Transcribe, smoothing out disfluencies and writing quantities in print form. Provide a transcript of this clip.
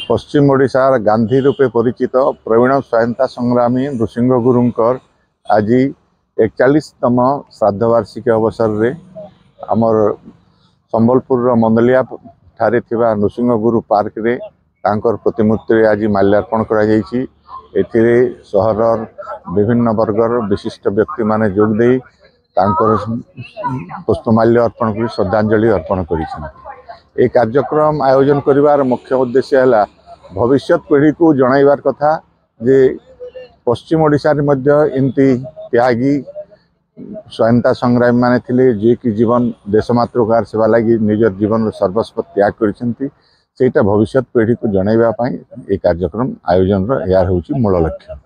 पश्चिम ओडिशार गांधी रूपे परिचित प्रवीण स्वायत्ता संग्रामी नृसिंह गुरुंकर आज 41तम श्राद्धवार्षिकी अवसर रे आमर संबलपुर मंदलिया ठारे थिबा नृसिंह गुरु पार्क रे तांकर प्रतिमूर्ति आज माल्यार्पण करा जायछि। एथिरे सहरर विभिन्न वर्गर विशिष्ट व्यक्ति माने जोग देई तांकर पुष्पमाल्य अर्पण कर श्रद्धांजलि अर्पण करिसेंति। ए कार्यक्रम आयोजन करिवार मुख्य उद्देश्य है भविष्य पीढ़ी को जणाइबार कथा जे पश्चिम ओडिशा रे मध्य एमती त्यागी स्वायत्ता संग्रामी माने थिले जे कि जीवन देशमातृकार सेवा लगी निज जीवन सर्वस्व त्याग करिसेंति। सेटा भविष्य पीढ़ी को जणाइबा पई ए कार्यक्रम आयोजन रो यार होची मूल लक्ष्य।